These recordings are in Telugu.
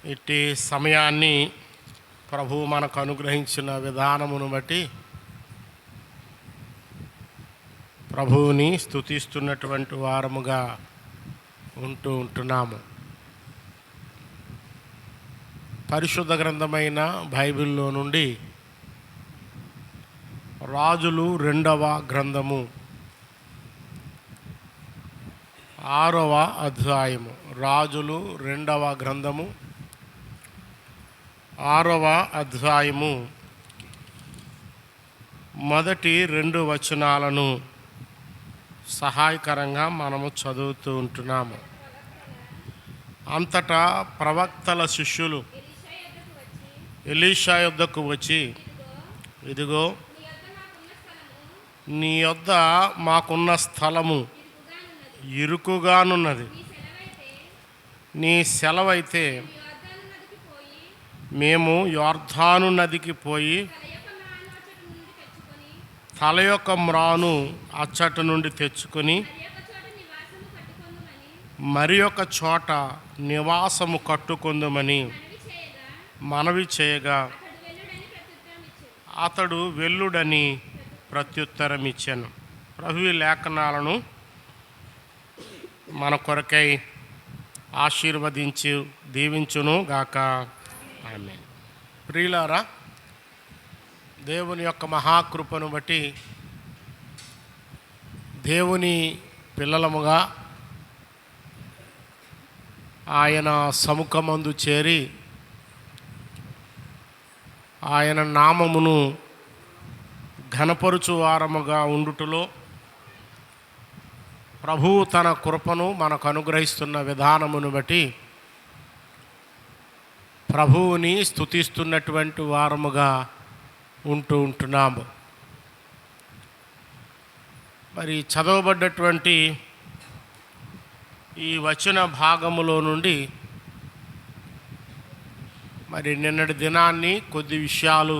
ఇట్టి సమయాన్ని ప్రభువు మనకు అనుగ్రహించిన విధానమును బట్టి ప్రభువుని స్తుతిస్తున్నటువంటి వారముగా ఉంటున్నాము. పరిశుద్ధ గ్రంథమైన బైబిల్లో నుండి రాజులు 2వ గ్రంథము 6వ అధ్యాయము. రాజులు 2వ గ్రంథము 6వ అధ్యాయము మొదటి 2 వచనాలను సహాయకరంగా మనము చదువుతూ ఉంటున్నాము. అంతటా ప్రవక్తల శిష్యులు ఎలీషా యొద్దకు వచ్చి, ఇదిగో నీ యొద్ద మాకున్న స్థలము ఇరుకుగానున్నది. నీ సెలవైతే మేము యొర్దాను నదికి పోయి తల యొక్క మ్రాను అచ్చటి నుండి తెచ్చుకొని మరి ఒక చోట నివాసము కట్టుకుందామని మనవి చేయగా అతడు వెళ్ళుడని ప్రత్యుత్తరం ఇచ్చాను. ప్రభువు లేఖనాలను మన కొరకై ఆశీర్వదించి దీవించును గాక. ఆమేన్. ప్రియులారా, దేవుని యొక్క మహాకృపను బట్టి దేవుని పిల్లలముగా ఆయన సముఖమందు చేరి ఆయన నామమును ఘనపరుచు వారముగా ఉండుటలో ప్రభువు తన కృపను మనకు అనుగ్రహిస్తున్న విధానమును బట్టి ప్రభువుని స్తుతిస్తున్నటువంటి వారముగా ఉంటున్నాము. మరి చదవబడ్డటువంటి ఈ వచన భాగములో నుండి మరి నిన్నటి దినాన్ని కొద్ది విషయాలు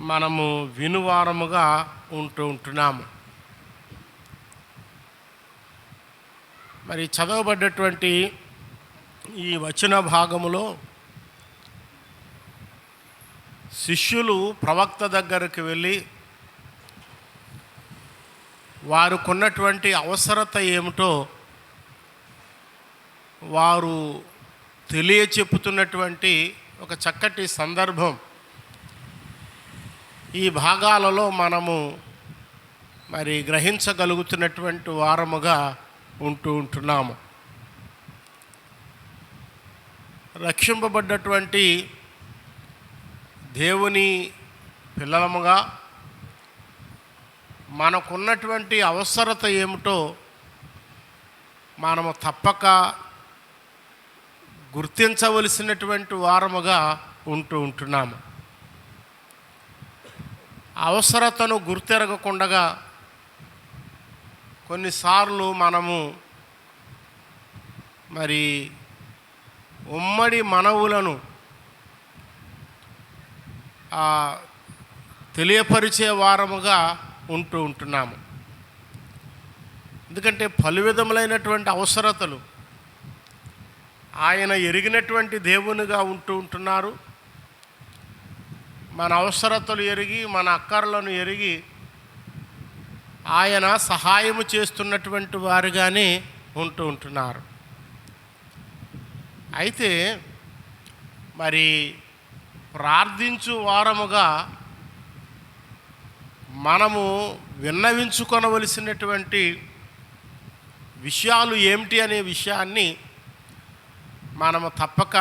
మనము వినువారముగా ఉంటున్నాము. మరి చదవబడ్డటువంటి ఈ వచన భాగములో శిష్యులు ప్రవక్త దగ్గరికి వెళ్ళి వారుకున్నటువంటి అవసరత ఏమిటో వారు తెలియచెప్పుతున్నటువంటి ఒక చక్కటి సందర్భం ఈ భాగాలలో మనము మరి గ్రహించగలుగుతున్నటువంటి వారముగా ఉంటున్నాము. రక్షింపబడ్డటువంటి దేవుని పిల్లలముగా మనకున్నటువంటి అవసరత ఏమిటో మనము తప్పక గుర్తించవలసినటువంటి వారముగా ఉంటున్నాము. అవసరతను గుర్తెరగకుండా కొన్నిసార్లు మనము మరి ఉమ్మడి మనవులను తెలియపరిచే వారముగా ఉంటున్నాము. ఎందుకంటే పలు విధములైనటువంటి అవసరతలు ఆయన ఎరిగినటువంటి దేవునిగా ఉంటున్నారు. మన అవసరతలు ఎరిగి మన అక్కర్లను ఎరిగి ఆయన సహాయము చేస్తున్నటువంటి వారుగానే ఉంటున్నారు. అయితే మరి ప్రార్థించు వారముగా మనము విన్నవించుకొనవలసినటువంటి విషయాలు ఏమిటి అనే విషయాన్ని మనము తప్పక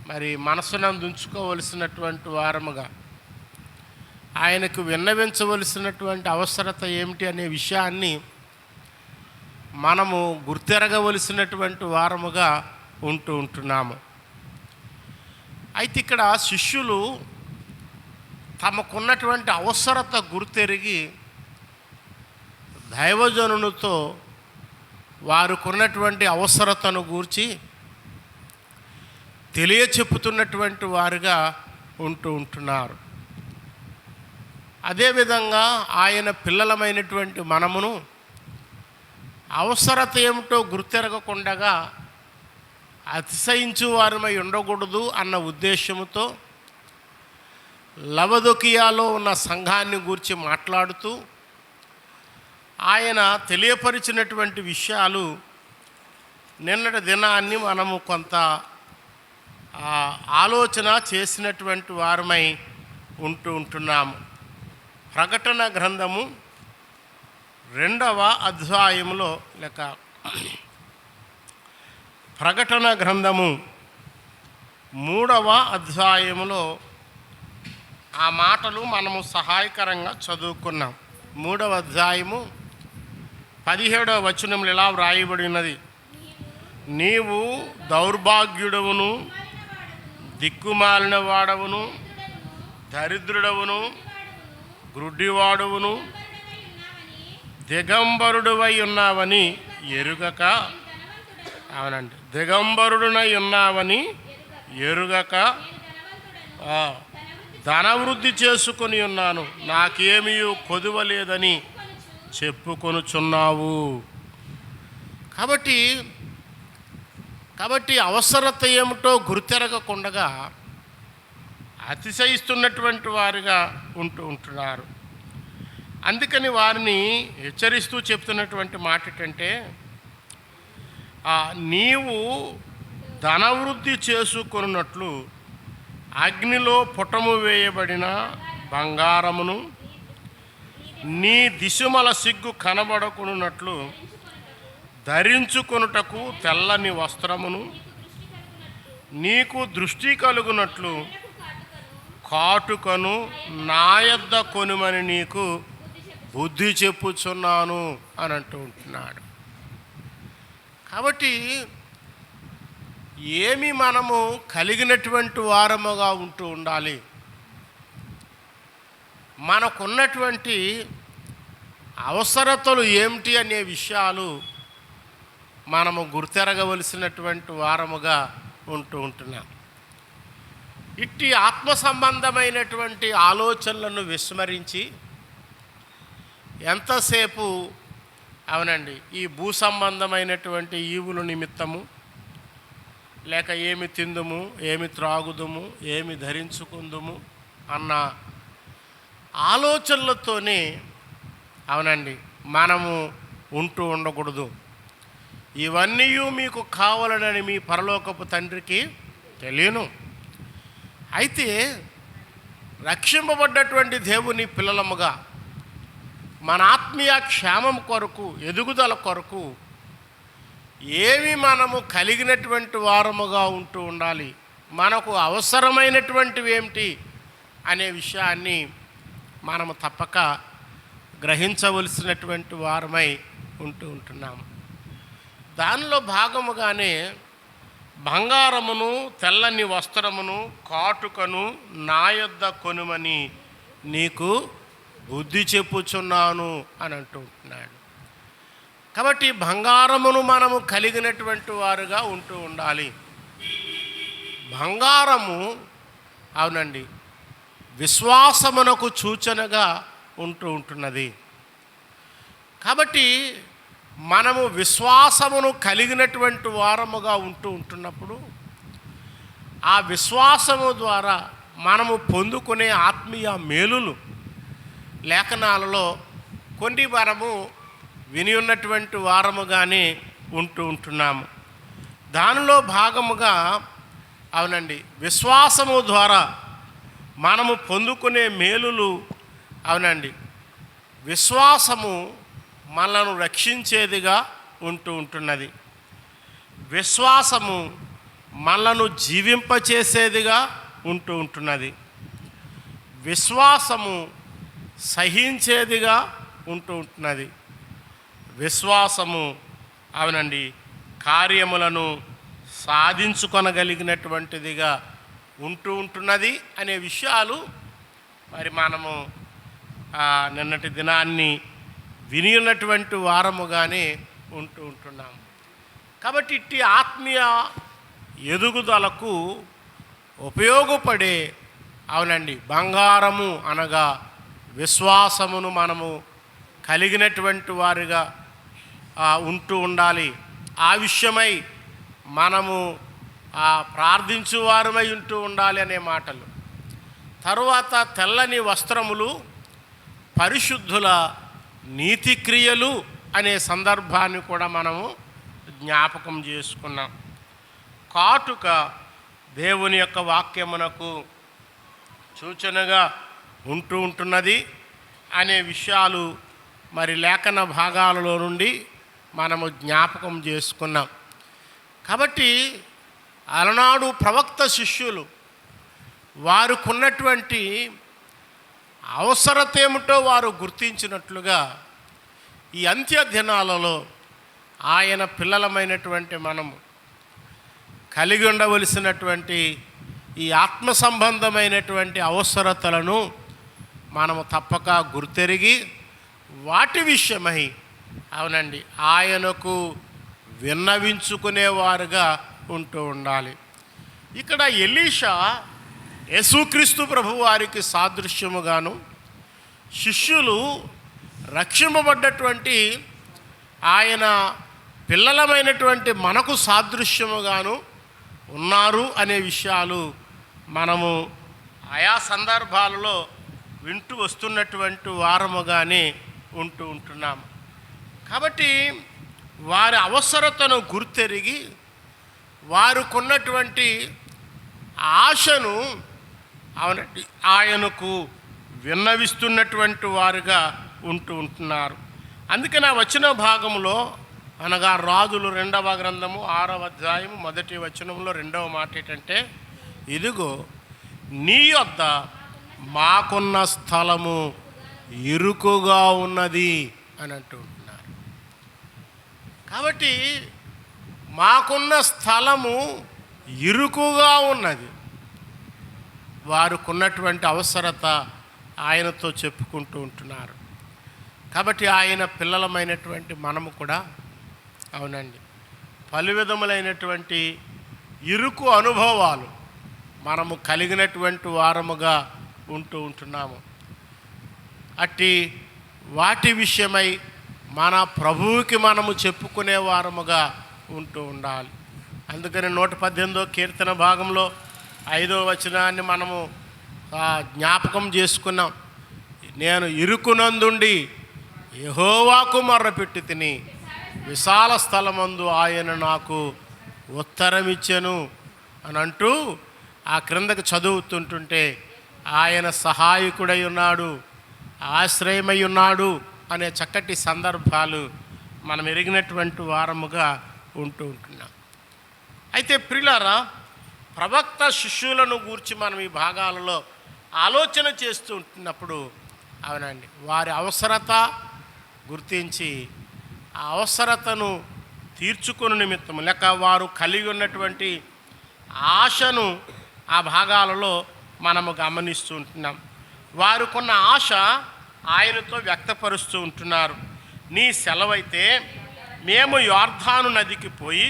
మరి మనసునందు ఉంచుకోవలసినటువంటి వారముగా, ఆయనకు విన్నవించవలసినటువంటి అవసరత ఏమిటి అనే విషయాన్ని మనము గుర్తెరగవలసినటువంటి వారముగా ఉంటున్నాము. అయితే ఇక్కడ శిష్యులు తమకున్నటువంటి అవసరత గుర్తెరిగి దైవజనునితో వారికున్నటువంటి అవసరతను గూర్చి తెలియచెప్పుతున్నటువంటి వారుగా ఉంటున్నారు. అదేవిధంగా ఆయన పిల్లలమైనటువంటి మనమును అవసరత ఏమిటో గుర్తెరగకుండా అతిశయించు వారమై ఉండకూడదు అన్న ఉద్దేశంతో లవదొకియాలో ఉన్న సంఘాన్ని గూర్చి మాట్లాడుతూ ఆయన తెలియపరిచినటువంటి విషయాలు నిన్నటి దినాన్ని మనము కొంత ఆలోచన చేసినటువంటి వారమై ఉంటున్నాము. ప్రకటన గ్రంథము 2వ అధ్యాయములో లేక ప్రకటన గ్రంథము 3వ అధ్యాయములో ఆ మాటలు మనము సహాయకరంగా చదువుకున్నాం. 3వ అధ్యాయము 17వ వచనంలో ఇలా వ్రాయబడినది: నీవు దౌర్భాగ్యుడవును, దిక్కుమాలిన వాడవును, దరిద్రుడవును, గ్రుడ్డివాడవును, దిగంబరుడువై ఉన్నావని ఎరుగక, అవునండి, దిగంబరుడునై ఉన్నావని ఎరుగక ధనవృద్ధి చేసుకొని ఉన్నాను, నాకేమీ కొదువలేదని చెప్పుకొనుచున్నావు. కాబట్టి అవసరత ఏమిటో గుర్తెరగకుండగా అతిశయిస్తున్నటువంటి వారుగా ఉంటున్నారు. అందుకని వారిని హెచ్చరిస్తూ చెప్తున్నటువంటి మాట ఏంటంటే, నీవు ధనవృద్ధి చేసుకొనున్నట్లు అగ్నిలో పుటము వేయబడిన బంగారమును, నీ దిశమల సిగ్గు కనబడకున్నట్లు ధరించుకొనుటకు తెల్లని వస్త్రమును, నీకు దృష్టి కలుగునట్లు కాటుకను నా యొద్ద కొనుమని నీకు బుద్ధి చెప్పుచున్నాను అని అంటూ ఉంటున్నాడు. కాబట్టి ఏమి మనము కలిగినటువంటి వారముగా ఉండాలి. మనకున్నటువంటి అవసరతలు ఏమిటి అనే విషయాలు మనము గుర్తెరగవలసినటువంటి వారముగా ఉంటున్నాం. ఇట్టి ఆత్మ సంబంధమైనటువంటి ఆలోచనలను విస్మరించి ఎంతసేపు, అవునండి, ఈ భూ సంబంధమైనటువంటి ఈవుల నిమిత్తము, లేక ఏమి తిందుము, ఏమి త్రాగుదుము, ఏమి ధరించుకుందుము అన్న ఆలోచనలతోనే, అవునండి, మనము ఉండకూడదు. ఇవన్నీ మీకు కావాలని మీ పరలోకపు తండ్రికి తెలియను. అయితే రక్షింపబడ్డటువంటి దేవుని పిల్లలముగా మన ఆత్మీయ క్షేమం కొరకు, ఎదుగుదల కొరకు ఏమి మనము కలిగినటువంటి వారముగా ఉండాలి, మనకు అవసరమైనటువంటివి ఏమిటి అనే విషయాన్ని మనము తప్పక గ్రహించవలసినటువంటి వారమై ఉంటున్నాము. దానిలో భాగముగానే బంగారమును, తెల్లని వస్త్రమును, కాటుకను నా యొద్ద కొనుమని నీకు బుద్ధి చెప్పుచున్నాను అని అంటున్నాడు. కాబట్టి బంగారమును మనము కలిగినటువంటి వారుగా ఉండాలి. బంగారము, అవునండి, విశ్వాసమునకు సూచనగా ఉంటున్నది. కాబట్టి మనము విశ్వాసమును కలిగినటువంటి వారముగా ఉంటున్నప్పుడు ఆ విశ్వాసము ద్వారా మనము పొందుకునే ఆత్మీయ మేలులు లేఖనాలలో కొన్ని మనము విని ఉన్నటువంటి వారముగానే ఉంటున్నాము. దానిలో భాగముగా, అవునండి, విశ్వాసము ద్వారా మనము పొందుకునే మేలులు, అవునండి, విశ్వాసము మనలను రక్షించేదిగా ఉంటున్నది. విశ్వాసము మనలను జీవింపచేసేదిగా ఉంటున్నది. విశ్వాసము సహించేదిగా ఉంటున్నది. విశ్వాసము, అవునండి, కార్యములను సాధించుకొనగలిగినటువంటిదిగా ఉంటున్నది అనే విషయాలు మరి మనము నిన్నటి దినాన్ని విని ఉన్నటువంటి వారముగానే ఉంటున్నాము. కాబట్టి ఇట్టి ఆత్మీయ ఎదుగుదలకు ఉపయోగపడే, అవునండి, బంగారము అనగా విశ్వాసమును మనము కలిగినటువంటి వారిగా ఉండాలి. ఆ విషయమై మనము ప్రార్థించు వారమై ఉంటూ ఉండాలి అనే మాటలు. తరువాత తెల్లని వస్త్రములు, పరిశుద్ధుల నీతిక్రియలు అనే సందర్భాన్ని కూడా మనము జ్ఞాపకం చేసుకున్నాం. కాటుక దేవుని యొక్క వాక్యమునకు సూచనగా ఉంటున్నది అనే విషయాలు మరి లేఖన భాగాలలో నుండి మనము జ్ఞాపకం చేసుకున్నాం. కాబట్టి అలనాడు ప్రవక్త శిష్యులు వారికున్నటువంటి అవసరత ఏమిటో వారు గుర్తించినట్లుగా ఈ అంత్య దినాలలో ఆయన పిల్లలమైనటువంటి మనము కలిగి ఉండవలసినటువంటి ఈ ఆత్మ సంబంధమైనటువంటి అవసరతలను మనము తప్పక గుర్తెరిగి వాటి విషయమై అవునండి ఆయనకు విన్నవించుకునేవారుగా ఉంటూ ఉండాలి. ఇక్కడ ఎలీషా యేసుక్రీస్తు ప్రభు వారికి సాదృశ్యముగాను, శిష్యులు రక్షింపబడ్డటువంటి ఆయన పిల్లలమైనటువంటి మనకు సాదృశ్యముగాను ఉన్నారు అనే విషయాలు మనము ఆయా సందర్భాలలో వింటూ వస్తున్నటువంటి వారముగానే ఉంటున్నాము. కాబట్టి వారి అవసరతను గుర్తెరిగి వారికున్నటువంటి ఆశను ఆయనకు విన్నవిస్తున్నటువంటి వారుగా ఉంటున్నారు. అందుకని ఆ వచన భాగంలో అనగా రాజులు 2వ గ్రంథము 6వ అధ్యాయము 1వ వచనంలో 2వ మాట ఏంటంటే, ఇదిగో నీ యొద్ద మాకున్న స్థలము ఇరుకుగా ఉన్నది అని అంటున్నారు. కాబట్టి మాకున్న స్థలము ఇరుకుగా ఉన్నది. వారికున్నటువంటి అవసరత ఆయనతో చెప్పుకుంటూ ఉంటున్నారు. కాబట్టి ఆయన పిల్లలమైనటువంటి మనము కూడా అవునండి పలు విధములైనటువంటి ఇరుకు అనుభవాలు మనము కలిగినటువంటి వారముగా ఉంటున్నాము. అట్టి వాటి విషయమై మన ప్రభువుకి మనము చెప్పుకునే వారముగా ఉండాలి. అందుకని 118వ కీర్తన భాగంలో 5వ వచనాన్ని మనము జ్ఞాపకం చేసుకున్నాం. నేను ఇరుకునందుండి యెహోవాకు మొర్రపెట్టి తిని, విశాల స్థలమందు ఆయన నాకు ఉత్తరమిచ్చెను అని అంటూ ఆ క్రిందకు చదువుతుంటుంటే ఆయన సహాయకుడై ఉన్నాడు, ఆశ్రయమై ఉన్నాడు అనే చక్కటి సందర్భాలు మనం ఎరిగినటువంటి వారముగా ఉంటున్నాం. అయితే ప్రియులారా, ప్రవక్త శిష్యులను గూర్చి మనం ఈ భాగాలలో ఆలోచన చేస్తూ ఉంటున్నప్పుడు అవునండి వారి అవసరత గుర్తించి ఆ అవసరతను తీర్చుకుని నిమిత్తం లేక వారు కలిగి ఉన్నటువంటి ఆశను ఆ భాగాలలో మనము గమనిస్తూ ఉంటున్నాం. వారికున్న ఆశ ఆయనతో వ్యక్తపరుస్తూ ఉంటున్నారు. నీ సెలవైతే మేము యోర్దాను నదికి పోయి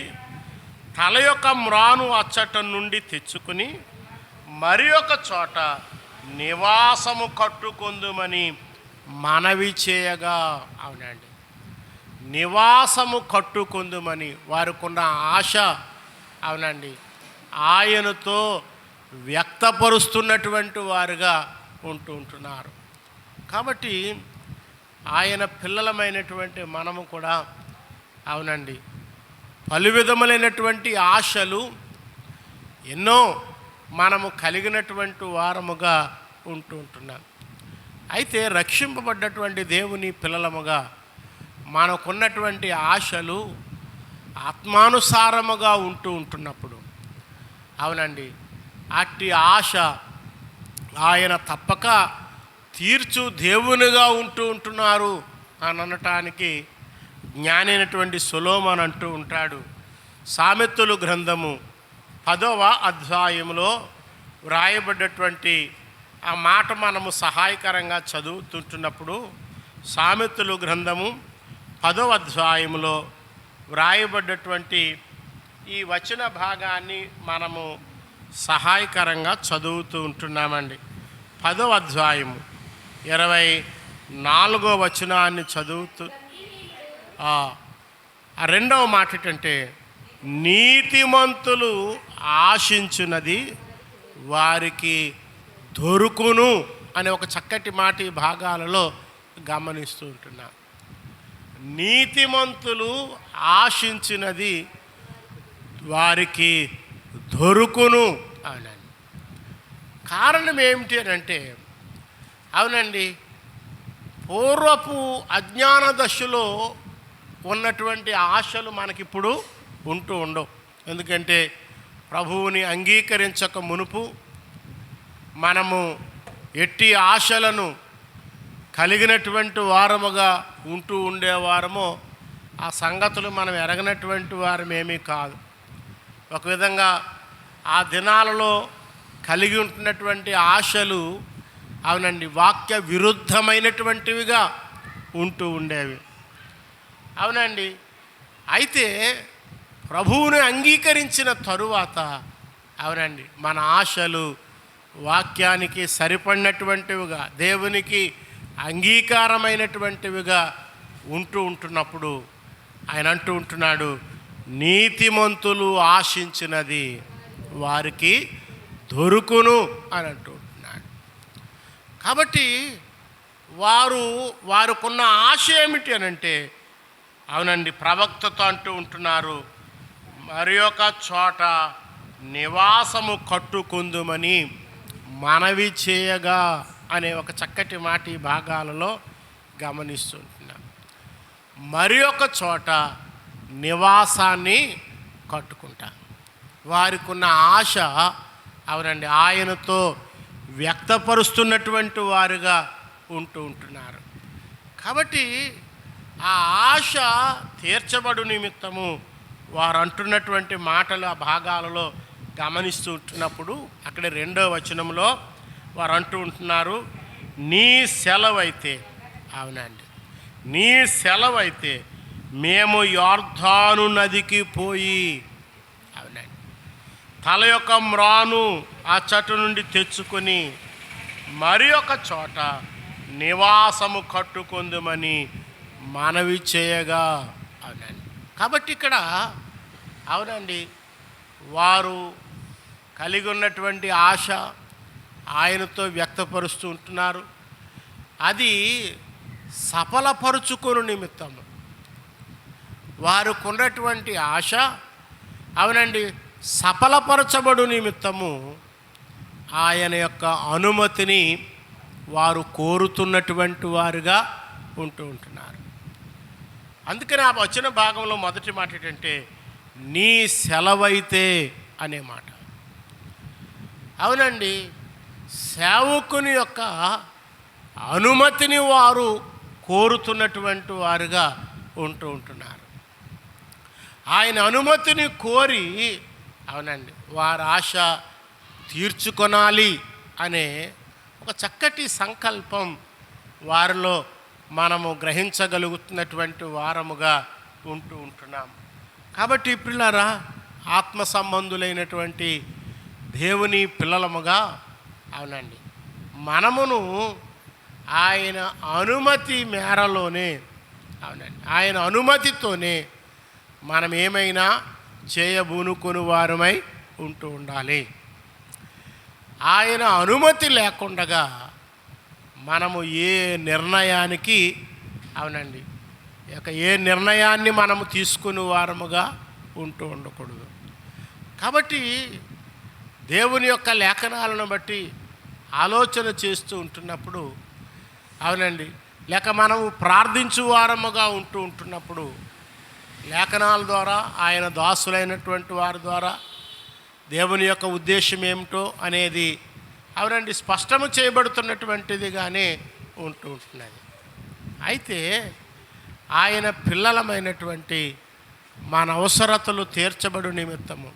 తల యొక్క మ్రాను అచ్చట నుండి తెచ్చుకుని మరి ఒక చోట నివాసము కట్టుకొందుమని మనవి చేయగా అవునండి నివాసము కట్టుకొందుమని వారికున్న ఆశ అవునండి ఆయనతో వ్యక్తపరుస్తున్నటువంటి వారుగా ఉంటున్నారు. కాబట్టి ఆయన పిల్లలమైనటువంటి మనము కూడా అవునండి పలు విధములైనటువంటి ఆశలు ఎన్నో మనము కలిగినటువంటి వారముగా ఉంటున్నాం. అయితే రక్షింపబడ్డటువంటి దేవుని పిల్లలముగా మనకున్నటువంటి ఆశలు ఆత్మానుసారముగా ఉంటున్నప్పుడు అవునండి అట్టి ఆశ ఆయన తప్పక తీర్చు దేవునిగా ఉంటున్నారు అని అనటానికి జ్ఞానైనటువంటి సొలొమోను అంటూ ఉంటాడు. సామెతలు గ్రంథము 10వ అధ్యాయంలో వ్రాయబడ్డటువంటి ఆ మాట మనము సహాయకరంగా చదువుతుంటున్నప్పుడు సామెతలు గ్రంథము 10వ అధ్యాయంలో వ్రాయబడ్డటువంటి ఈ వచన భాగాన్ని మనము సహాయకరంగా చదువుతూ ఉంటున్నామండి. 10వ అధ్యాయము 24వ వచనాన్ని చదువుతూ ఆ రెండవ మాట ఏంటంటే, నీతిమంతులు ఆశించున్నది వారికి దొరుకును అనే ఒక చక్కటి మాట ఈ భాగాలలో గమనిస్తూ ఉంటున్నా. నీతిమంతులు ఆశించినది వారికి దొరుకును అవునండి. కారణం ఏమిటి అని అంటే, అవునండి, పూర్వపు అజ్ఞాన దశలో ఉన్నటువంటి ఆశలు మనకిప్పుడు ఉంటూ ఉండవు. ఎందుకంటే ప్రభువుని అంగీకరించక మునుపు మనము ఎట్టి ఆశలను కలిగినటువంటి వారముగా ఉంటూ ఉండేవారమో ఆ సంగతులు మనం ఎరగనటువంటి వారమేమీ కాదు. ఒక విధంగా ఆ దినాలలో కలిగి ఉంటున్నటువంటి ఆశలు అవునండి వాక్య విరుద్ధమైనటువంటివిగా ఉంటూ ఉండేవి. అవునండి. అయితే ప్రభువుని అంగీకరించిన తరువాత అవునండి మన ఆశలు వాక్యానికి సరిపడినటువంటివిగా, దేవునికి అంగీకారమైనటువంటివిగా ఉంటున్నప్పుడు ఆయన అంటూ ఉంటున్నాడు, నీతిమంతులు ఆశించినది వారికి దొరుకును అని అంటూ ఉంటున్నాడు. కాబట్టి వారుకున్న ఆశ ఏమిటి అని అంటే, అవునండి, ప్రవక్తతో అంటూ ఉంటున్నారు, మరి ఒక చోట నివాసము కట్టుకుందుమని మనవి చేయగా అనే ఒక చక్కటి మాట ఈ భాగాలలో గమనిస్తుంటున్నాం. మరి ఒక చోట నివాసాన్ని కట్టుకుంటా వారికి ఉన్న ఆశ అవునండి ఆయనతో వ్యక్తపరుస్తున్నటువంటి వారుగా ఉంటున్నారు. కాబట్టి ఆ ఆశ తీర్చబడు నిమిత్తము వారు అంటున్నటువంటి మాటలు ఆ భాగాలలో గమనిస్తూ ఉంటున్నప్పుడు అక్కడ 2వ వచనంలో వారు అంటూ ఉంటున్నారు, నీ సెలవైతే, అవునండి, నీ సెలవైతే మేము యొర్దాను నదికి పోయి, అవునండి, తల యొక్క మ్రాను ఆ చెట్టు నుండి తెచ్చుకొని మరి ఒక చోట నివాసము కట్టుకుందుమని మనవి చేయగా, అవునండి. కాబట్టి ఇక్కడ అవునండి వారు కలిగి ఉన్నటువంటి ఆశ ఆయనతో వ్యక్తపరుస్తూ ఉంటున్నారు. అది సఫలపరుచుకుని నిమిత్తము వారికి ఉన్నటువంటి ఆశ అవునండి సఫలపరచబడు నిమిత్తము ఆయన యొక్క అనుమతిని వారు కోరుతున్నటువంటి వారుగా ఉంటున్నారు. అందుకని ఆ వచ్చిన భాగంలో మొదటి మాట ఏంటంటే, నీ సెలవైతే అనే మాట. అవునండి, సేవకుని యొక్క అనుమతిని వారు కోరుతున్నటువంటి వారుగా ఉంటున్నారు. ఆయన అనుమతిని కోరి అవునండి వారి ఆశ తీర్చుకొనాలి అనే ఒక చక్కటి సంకల్పం వారిలో మనము గ్రహించగలుగుతున్నటువంటి వారముగా ఉంటున్నాం. కాబట్టి పిల్లరా, ఆత్మ సంబంధులైనటువంటి దేవుని పిల్లలముగా అవునండి మనమును ఆయన అనుమతి మేరలోనే అవునండి ఆయన అనుమతితోనే మనం ఏమైనా చేయబూనుకొని వారమై ఉండాలి. ఆయన అనుమతి లేకుండా మనము ఏ నిర్ణయానికి అవునండి ఏ నిర్ణయాన్ని మనము తీసుకుని వారముగా ఉండకూడదు. కాబట్టి దేవుని యొక్క లేఖనాలను బట్టి ఆలోచన చేస్తూ ఉంటున్నప్పుడు అవునండి లేక మనము ప్రార్థించు వారముగా ఉంటున్నప్పుడు లేఖనాల ద్వారా ఆయన దాసులైనటువంటి వారి ద్వారా దేవుని యొక్క ఉద్దేశం ఏమిటో అనేది అవునండి స్పష్టము చేయబడుతున్నటువంటిదిగానే ఉంటున్నది. అయితే ఆయన పిల్లలమైనటువంటి మన అవసరతలు తీర్చబడు నిమిత్తము,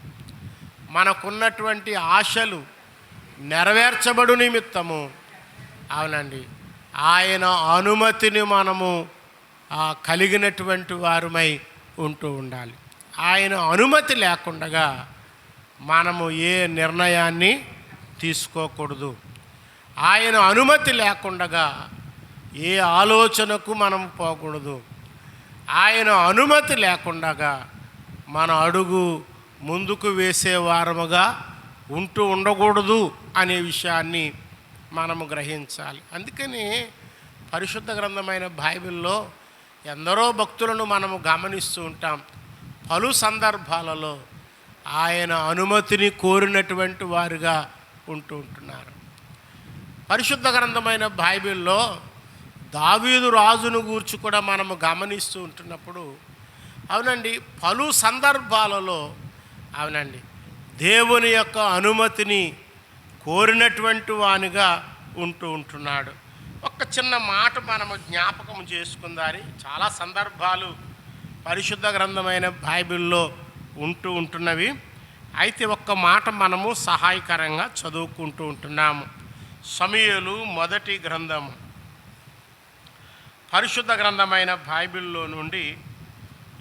మనకున్నటువంటి ఆశలు నెరవేర్చబడు నిమిత్తము అవునండి ఆయన అనుమతిని మనము కలిగినటువంటి వారమై ఉండాలి. ఆయన అనుమతి లేకుండా మనము ఏ నిర్ణయాన్ని తీసుకోకూడదు. ఆయన అనుమతి లేకుండా ఏ ఆలోచనకు మనం పోకూడదు. ఆయన అనుమతి లేకుండా మన అడుగు ముందుకు వేసే వారముగా ఉండకూడదు అనే విషయాన్ని మనము గ్రహించాలి. అందుకని పరిశుద్ధ గ్రంథమైన బైబిల్లో ఎందరో భక్తులను మనము గమనిస్తూ ఉంటాం. పలు సందర్భాలలో ఆయన అనుమతిని కోరినటువంటి వారుగా ఉంటున్నారు. పరిశుద్ధ గ్రంథమైన బైబిల్లో దావీదు రాజును గూర్చి కూడా మనము గమనిస్తూ ఉంటున్నప్పుడు అవునండి, పలు సందర్భాలలో అవునండి దేవుని యొక్క అనుమతిని కోరినటువంటి వానిగా ఉంటున్నాడు. ఒక చిన్న మాట మనము జ్ఞాపకం చేసుకుందారి. చాలా సందర్భాలు పరిశుద్ధ గ్రంథమైన బైబిల్లో ఉంటున్నవి. అయితే ఒక్క మాట మనము సహాయకరంగా చదువుకుంటూ ఉంటున్నాము. సమూయేలు మొదటి గ్రంథము, పరిశుద్ధ గ్రంథమైన బైబిల్లో నుండి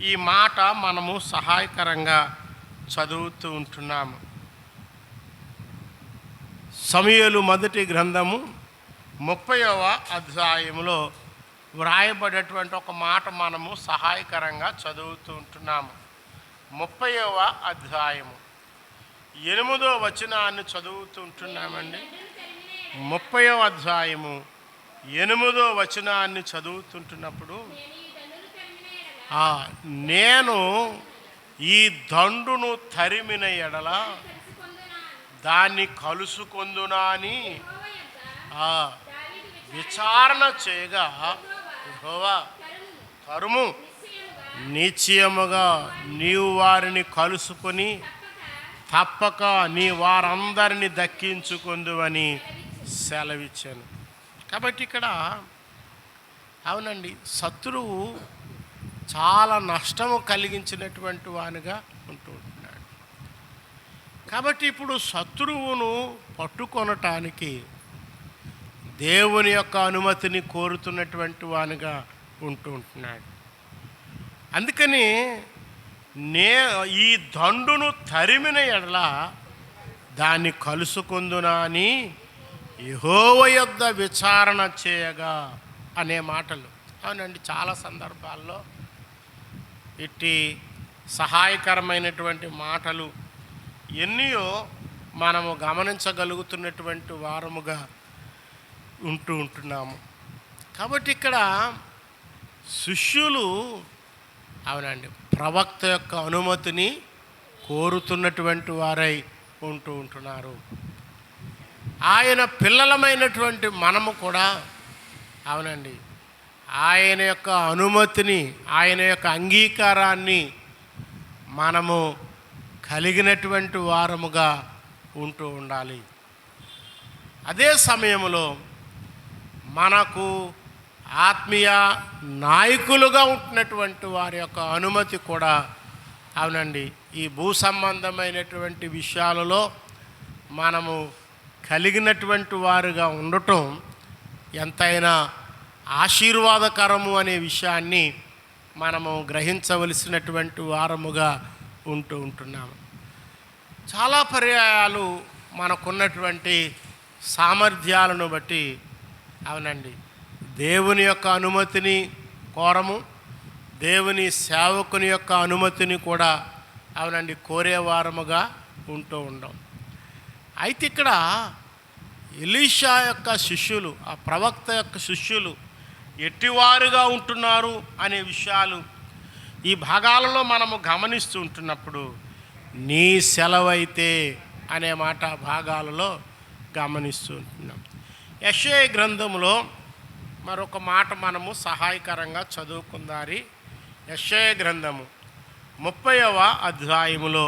ఈ మాట మనము సహాయకరంగా చదువుతూ ఉంటున్నాము. సమూయేలు మొదటి గ్రంథము 30వ అధ్యాయంలో వ్రాయబడేటువంటి ఒక మాట మనము సహాయకరంగా చదువుతూ ఉంటున్నాము. 30వ అధ్యాయము 8వ వచనాన్ని చదువుతూ ఉంటున్నామండి. 30వ అధ్యాయము 8వ వచనాన్ని చదువుతుంటున్నప్పుడు, నేను ఈ దండును తరిమిన ఎడల దాన్ని కలుసుకొందునా అని విచారణ చేయగా, యెహోవా తరుము, నిశ్చయముగా నీవు వారిని కలుసుకొని తప్పక నీ వారందరిని దక్కించుకొందువని సెలవిచ్చాను. కాబట్టి ఇక్కడ అవునండి, శత్రువు చాలా నష్టము కలిగించినటువంటి వానిగా ఉంటున్నాడు. కాబట్టి ఇప్పుడు శత్రువును పట్టుకొనటానికి దేవుని యొక్క అనుమతిని కోరుతున్నటువంటి వానిగా ఉంటున్నాడు. అందుకని ఈ దండును తరిమిన ఎడల దాన్ని కలుసుకొందునా అని యెహోవా యొద్ద విచారణ చేయగా అనే మాటలు. అవునండి, చాలా సందర్భాల్లో ఇట్టి సహాయకరమైనటువంటి మాటలు ఎన్నో మనము గమనించగలుగుతున్నటువంటి వారముగా ఉంటున్నాము. కాబట్టి ఇక్కడ శిష్యులు అవునండి ప్రవక్త యొక్క అనుమతిని కోరుతున్నటువంటి వారై ఉంటున్నారు. ఆయన పిల్లలమైనటువంటి మనము కూడా అవునండి ఆయన యొక్క అనుమతిని, ఆయన యొక్క అంగీకారాన్ని మనము కలిగినటువంటి వారముగా ఉండాలి. అదే సమయంలో మనకు ఆత్మీయ నాయకులుగా ఉంటున్నటువంటి వారి యొక్క అనుమతి కూడా అవునండి ఈ భూ సంబంధమైనటువంటి విషయాలలో మనము కలిగినటువంటి వారుగా ఉండటం ఎంతైనా ఆశీర్వాదకరము అనే విషయాన్ని మనము గ్రహించవలసినటువంటి వారముగా ఉంటున్నాము. చాలా పర్యాయాలు మనకున్నటువంటి సామర్థ్యాలను బట్టి అవునండి దేవుని యొక్క అనుమతిని కోరము, దేవుని సేవకుని యొక్క అనుమతిని కూడా అవునండి కోరేవారముగా ఉండం. అయితే ఇక్కడ ఎలీషా యొక్క శిష్యులు, ఆ ప్రవక్త యొక్క శిష్యులు ఎట్టివారుగా ఉంటున్నారు అనే విషయాలు ఈ భాగాలలో మనము గమనిస్తూ ఉంటున్నప్పుడు నీ సెలవైతే అనే మాట భాగాలలో గమనిస్తూ ఉంటున్నాం. యెషయా గ్రంథంలో మరొక మాట మనము సహాయకరంగా చదువుకుందారి. యెషయా గ్రంథము 30వ అధ్యాయములో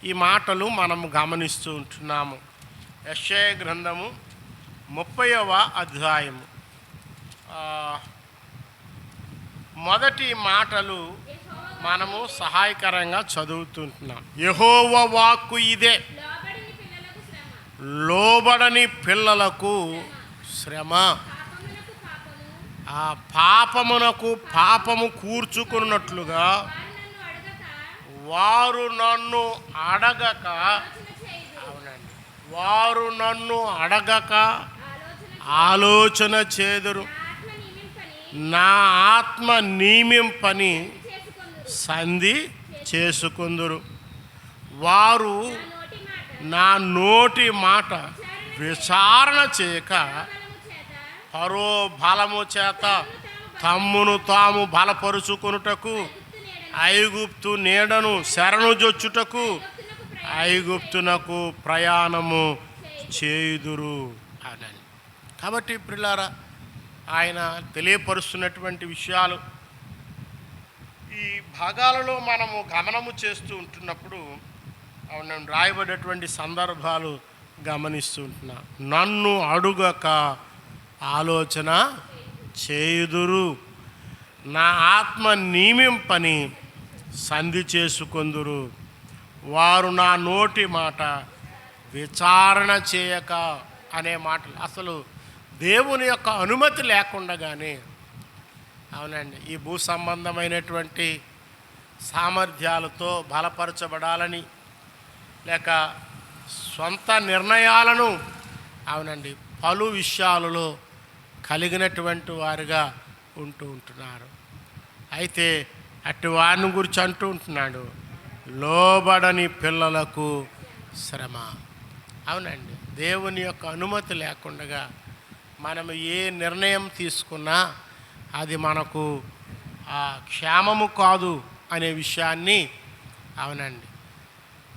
ఈ మాటలు మనము గమనిస్తూ ఉంటున్నాము. యెషయా గ్రంథము 30వ అధ్యాయము మొదటి మాటలు మనము సహాయకరంగా చదువుతుంటున్నాం. యెహోవా వాక్కు ఇదే, లోబడని పిల్లలకు శ్రమ, ఆ పాపమునకు పాపము కూర్చుకున్నట్లుగా వారు నన్ను అడగక, అవునండి వారు నన్ను అడగక ఆలోచన చేదురు, నా ఆత్మ నియమింపని సంధి చేసుకుందురు. వారు నా నోటి మాట విచారణ చేయక పరో బలము చేత తమ్మును తాము బలపరుచుకొనుటకు ఐగుప్తు నీడను శరణుజొచ్చుటకు ఐగుప్తునకు ప్రయాణము చేయుదురు అని. కాబట్టి ప్రియులారా, ఆయన తెలియపరుస్తున్నటువంటి విషయాలు ఈ భాగాలలో మనము గమనము చేస్తూ ఉంటున్నప్పుడు రాయబడేటువంటి సందర్భాలు గమనిస్తూ ఉంటున్నాం. నన్ను అడుగక ఆలోచన చేయుదురు, నా ఆత్మ నియమింపని సంధి చేసుకొందురు. వారు నా నోటి మాట విచారణ చేయక అనే మాటలు అసలు దేవుని యొక్క అనుమతి లేకుండానే, అవునండి, ఈ భూ సంబంధమైనటువంటి సామర్థ్యాలతో బలపరచబడాలని లేక సొంత నిర్ణయాలను, అవునండి, పలు విషయాలలో కలిగినటువంటి వారుగా ఉంటున్నారు. అయితే అటు వారిని గురించి అంటూ ఉంటున్నాడు, లోబడని పిల్లలకు శ్రమ. అవునండి, దేవుని యొక్క అనుమతి లేకుండా మనము ఏ నిర్ణయం తీసుకున్నా అది మనకు క్షేమము కాదు అనే విషయాన్ని, అవునండి,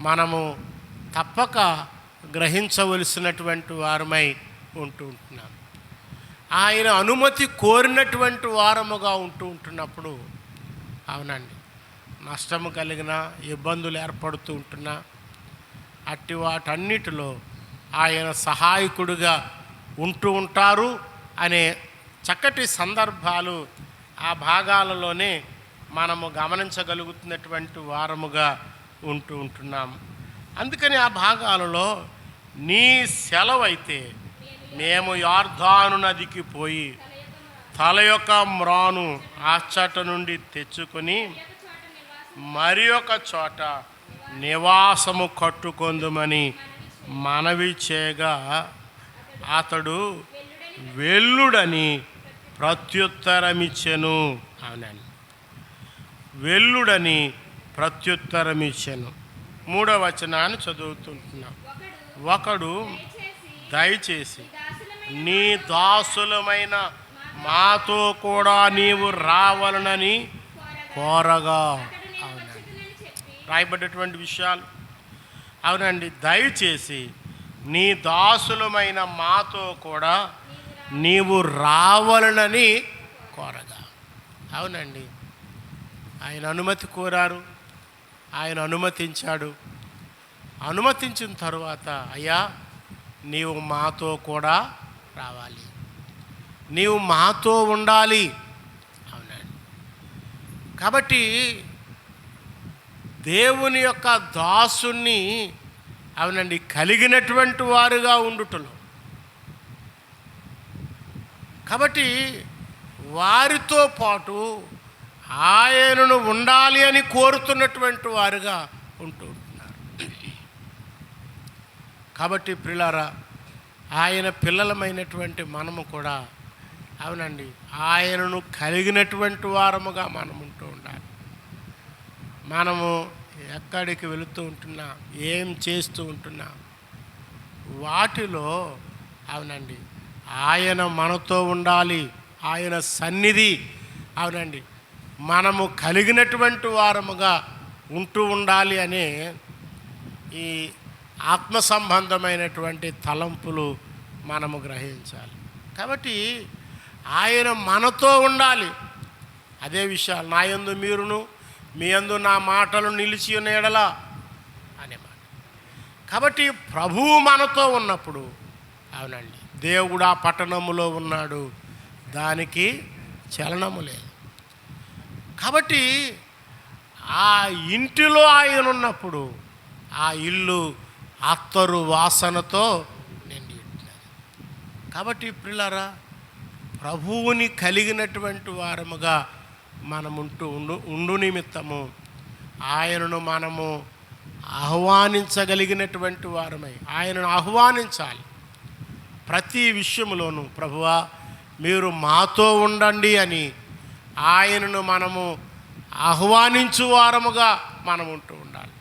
మనము తప్పక గ్రహించవలసినటువంటి వారమై ఉంటున్నాం. ఆయన అనుమతి కోరినటువంటి వారముగా ఉంటున్నప్పుడు, అవునండి, నష్టము కలిగిన ఇబ్బందులు ఏర్పడుతూ ఉంటున్నా అట్టి వాటన్నిటిలో ఆయన సహాయకుడిగా ఉంటారు అనే చక్కటి సందర్భాలు ఆ భాగాలలోనే మనము గమనించగలుగుతున్నటువంటి వారముగా ఉంటున్నాము. అందుకని ఆ భాగాలలో నీ సెలవైతే మేము యార్దాను నదికి పోయి తల యొక్క మ్రాను ఆచట నుండి తెచ్చుకొని మరి ఒక చోట నివాసము కట్టుకొందుమని మనవి చేయగా అతడు వెల్లుడని ప్రత్యుత్తరమిచ్చెను. అవునండి, వెల్లుడని ప్రత్యుత్తరమిచ్చెను. 3వ వచనాన్ని చదువుతుంటున్నాం. ఒకడు దయచేసి నీ దాసులమైన మాతో కూడా నీవు రావాలనని కోరగా. అవునండి, రాయబడ్డటువంటి విషయాలు. అవునండి, దయచేసి నీ దాసులమైన మాతో కూడా నీవు రావాలనని కోరగా. అవునండి, ఆయన అనుమతి కోరారు, ఆయన అనుమతించాడు. అనుమతించిన తరువాత, అయ్యా నీవు మాతో కూడా రావాలి, నీవు మాతో ఉండాలి. అవునండి, కాబట్టి దేవుని యొక్క దాసుని, అవునండి, కలిగినటువంటి వారుగా ఉండుటలో, కాబట్టి వారితో పాటు ఆయనను ఉండాలి అని కోరుతున్నటువంటి వారుగా ఉంటున్నారు. కాబట్టి ప్రియులారా, ఆయన పిల్లలమైనటువంటి మనము కూడా, అవునండి, ఆయనను కలిగినటువంటి వారముగా మనం ఉంటూ ఉండాలి. మనము ఎక్కడికి వెళుతూ ఉంటున్నా, ఏం చేస్తూ ఉంటున్నా వాటిలో, అవునండి, ఆయన మనతో ఉండాలి, ఆయన సన్నిధి, అవునండి, మనము కలిగినటువంటి వారముగా ఉండాలి అనే ఈ ఆత్మ సంబంధమైనటువంటి తలంపులు మనము గ్రహించాలి. కాబట్టి ఆయన మనతో ఉండాలి. అదే విషయాలు, నా యందు మీరును మీ యందు నా మాటలు నిలిచి ఉన్న యెడల అనే మాట. కాబట్టి ప్రభువు మనతో ఉన్నప్పుడు, అవునండి, దేవుడు ఆ పట్టణములో ఉన్నాడు, దానికి చలనము లేదు. కాబట్టి ఆ ఇంటిలో ఆయన ఉన్నప్పుడు ఆ ఇల్లు అత్తరు వాసనతో నిండి ఉంటున్నది. కాబట్టి ప్రియులారా, ప్రభువుని కలిగినటువంటి వారముగా మనముంటూ ఉండు నిమిత్తము ఆయనను మనము ఆహ్వానించగలిగినటువంటి వారమై ఆయనను ఆహ్వానించాలి. ప్రతి విషయంలోనూ ప్రభువా మీరు మాతో ఉండండి అని ఆయనను మనము ఆహ్వానించు వారముగా మనం ఉంటూ ఉండాలి.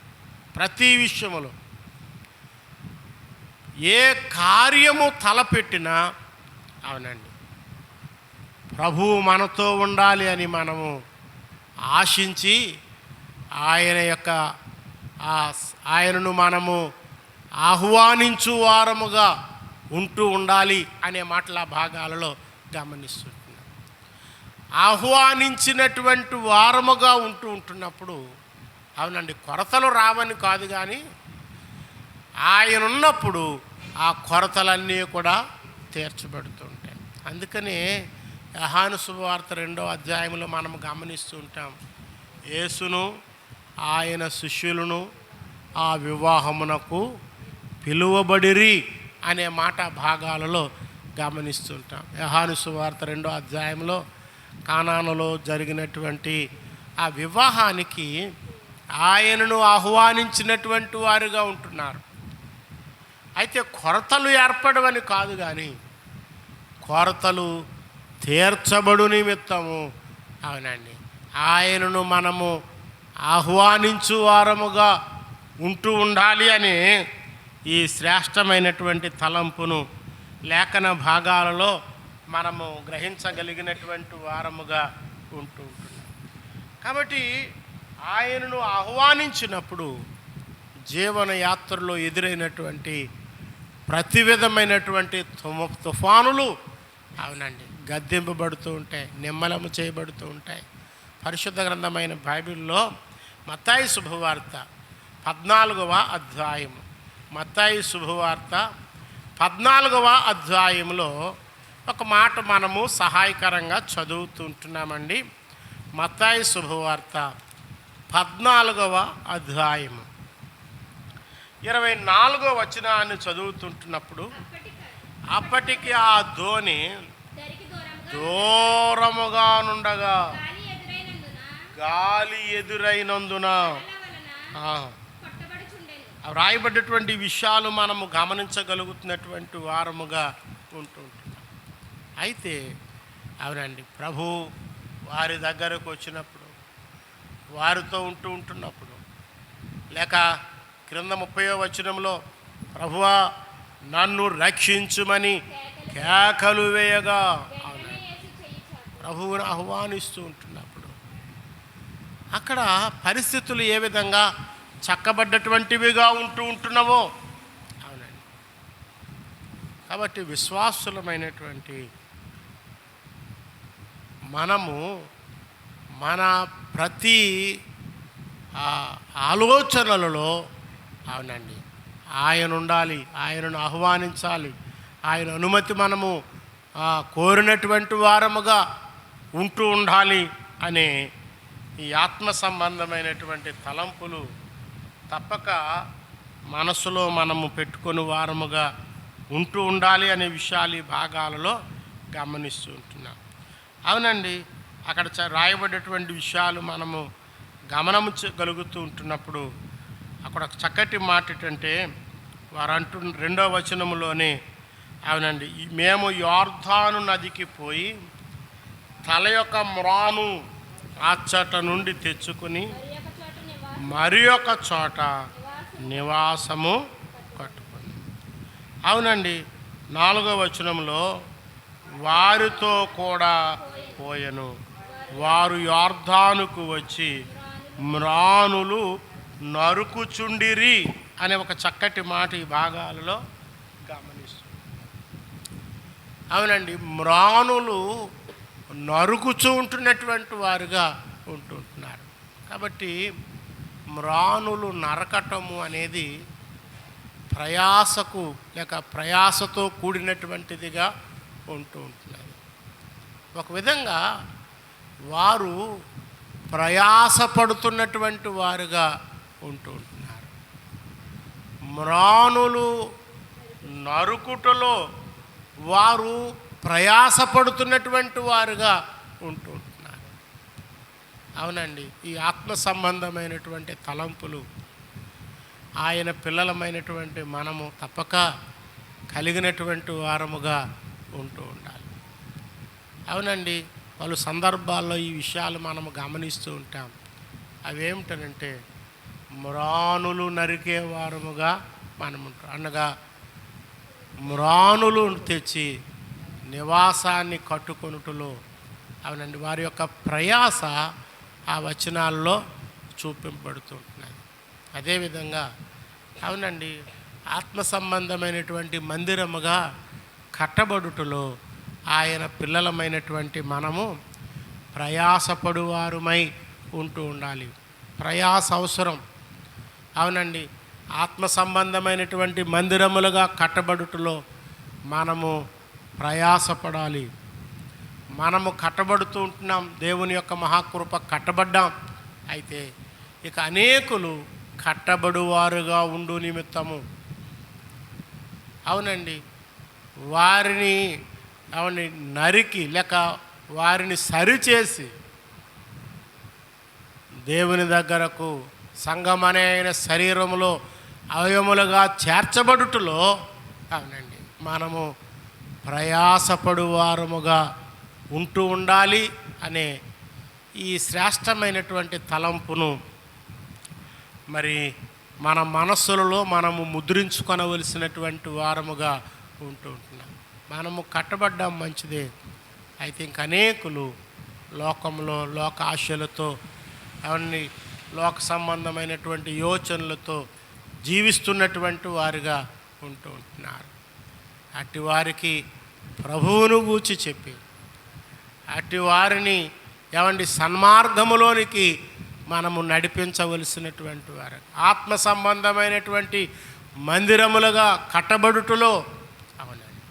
ప్రతి విషయములో ఏ కార్యము తలపెట్టినా అవునండి ప్రభువు మనతో ఉండాలి అని మనము ఆశించి ఆయనను మనము ఆహ్వానించు వారముగా ఉంటూ ఉండాలి అనే మాటల భాగాలలో గమనిస్తుంటున్నాం. ఆహ్వానించినటువంటి వారముగా ఉంటున్నప్పుడు అవునండి కొరతలు రావని కాదు, కానీ ఆయన ఉన్నప్పుడు ఆ కొరతలన్నీ కూడా తీర్చబడుతుంటాయి. అందుకని యోహాను శుభవార్త 2వ అధ్యాయంలో మనం గమనిస్తూ ఉంటాం, యేసును ఆయన శిష్యులను ఆ వివాహమునకు పిలువబడిరి అనే మాట భాగాలలో గమనిస్తుంటాం. యోహాను శుభవార్త 2వ అధ్యాయంలో కానానులో జరిగినటువంటి ఆ వివాహానికి ఆయనను ఆహ్వానించినటువంటి వారుగా ఉంటున్నారు. అయితే కొరతలు ఏర్పడవని కాదు, కానీ కొరతలు తీర్చబడు నిమిత్తము అవునండి ఆయనను మనము ఆహ్వానించు వారముగా ఉంటూ ఉండాలి అని ఈ శ్రేష్టమైనటువంటి తలంపును లేఖన భాగాలలో మనము గ్రహించగలిగినటువంటి వారముగా ఉంటూ ఉంటున్నాం. కాబట్టి ఆయనను ఆహ్వానించినప్పుడు జీవన యాత్రలో ఎదురైనటువంటి ప్రతి విధమైనటువంటి తుఫానులు అవునండి గద్దెంపబడుతూ ఉంటాయి, నిమ్మలము చేయబడుతూ ఉంటాయి. పరిశుద్ధ గ్రంథమైన బైబిల్లో మత్తాయి శుభవార్త 14వ అధ్యాయము, మత్తాయి శుభవార్త 14వ అధ్యాయంలో ఒక మాట మనము సహాయకరంగా చదువుతుంటున్నామండి. మత్తాయి శుభవార్త 14వ అధ్యాయము 24వ వచనాన్ని చదువుతుంటున్నప్పుడు, అప్పటికి ఆ ధోని దూరముగా నుండగా గాలి ఎదురైనందున వ్రాయబడ్డటువంటి విషయాలు మనము గమనించగలుగుతున్నటువంటి వారముగా ఉంటుంటున్నాం. అయితే అవునండి ప్రభు వారి దగ్గరకు వచ్చినప్పుడు, వారితో ఉంటున్నప్పుడు, లేక క్రింద 30వ వచనంలో ప్రభువా నన్ను రక్షించుమని కేకలు వేయగా ప్రభువును ఆహ్వానిస్తూ ఉంటున్నప్పుడు అక్కడ పరిస్థితులు ఏ విధంగా చక్కబడ్డటువంటివిగా ఉంటున్నావో అవునండి. కాబట్టి విశ్వాసులమైనటువంటి మనము మన ప్రతి ఆలోచనలలో అవునండి ఆయన ఉండాలి, ఆయనను ఆహ్వానించాలి, ఆయన అనుమతి మనము కోరినటువంటి వారముగా ఉంటూ ఉండాలి అనే ఈ ఆత్మ సంబంధమైనటువంటి తలంపులు తప్పక మనసులో మనము పెట్టుకొని వారముగా ఉంటూ ఉండాలి అనే విషయాలు ఈ భాగాలలో గమనిస్తూ ఉంటున్నాం. అవునండి అక్కడ రాయబడ్డటువంటి విషయాలు మనము గమనించగలుగుతూ ఉంటున్నప్పుడు అక్కడ ఒక చక్కటి మాట ఏంటంటే వారు 2వ వచనములోనే అవునండి మేము యోర్దాను నదికి పోయి తల యొక్క మ్రాను అచ్చట నుండి తెచ్చుకుని మరి ఒక చోట నివాసము కట్టుకుని. అవునండి 4వ వచనంలో వారితో కూడా పోయెను, వారు యోర్దానుకు వచ్చి మ్రానులు నరుకుచుండిరి అనే ఒక చక్కటి మాట ఈ భాగాలలో గమనిస్తుంది. అవునండి మ్రానులు నరుకుచూ ఉంటున్నటువంటి వారుగా ఉంటున్నారు. కాబట్టి మ్రానులు నరకటము అనేది ప్రయాసకు లేక ప్రయాసతో కూడినటువంటిదిగా ఉంటున్నది. ఒక విధంగా వారు ప్రయాసపడుతున్నటువంటి వారుగా ఉంటున్నారు. మ్రానులు నరుకుటలో వారు ప్రయాసపడుతున్నటువంటి వారుగా ఉంటున్నారు. అవునండి ఈ ఆత్మ సంబంధమైనటువంటి తలంపులు ఆయన పిల్లలమైనటువంటి మనము తప్పక కలిగినటువంటి వారముగా ఉంటూ ఉండాలి. అవునండి పలు సందర్భాల్లో ఈ విషయాలు మనము గమనిస్తూ ఉంటాం. అవేమిటనంటే మ్రానులు నరికేవారముగా మనం అనగా మ్రానులు తెచ్చి నివాసాన్ని కట్టుకొనుటలో అవునండి వారి యొక్క ప్రయాస ఆ వచనాల్లో చూపింపబడుతుంటున్నది. అదేవిధంగా అవునండి ఆత్మ సంబంధమైనటువంటి మందిరముగా కట్టబడుటలో ఆయన పిల్లలమైనటువంటి మనము ప్రయాసపడువారుమై ఉంటూ ఉండాలి. ప్రయాస అవసరం. అవునండి ఆత్మ సంబంధమైనటువంటి మందిరములుగా కట్టబడుటలో మనము ప్రయాసపడాలి. మనము కట్టబడుతూ ఉంటున్నాం, దేవుని యొక్క మహాకృప కట్టబడ్డాం. అయితే ఇక అనేకులు కట్టబడువారుగా ఉండు నిమిత్తము అవునండి వారిని నరికి లేక వారిని సరిచేసి దేవుని దగ్గరకు సంఘమనే శరీరములో అవయములుగా చేర్చబడుటలో అవునండి మనము ప్రయాసపడువారముగా ఉంటూ ఉండాలి అనే ఈ శ్రేష్టమైనటువంటి తలంపును మరి మన మనస్సులలో మనము ముద్రించుకొనవలసినటువంటి వారముగా ఉంటూ ఉంటున్నాం. మనము కట్టబడ్డాం మంచిదే. అయితే ఇంక అనేకులు లోకంలో లోక ఆశలతో అవన్నీ లోక సంబంధమైనటువంటి యోచనలతో జీవిస్తున్నటువంటి వారిగా ఉంటూ ఉంటున్నారు. అట్టి వారికి ప్రభువును గూర్చి చెప్పి అట్టి వారిని సన్మార్గములోనికి మనము నడిపించవలసినటువంటి వారు ఆత్మ సంబంధమైనటువంటి మందిరములుగా కట్టబడుటలో అవునండి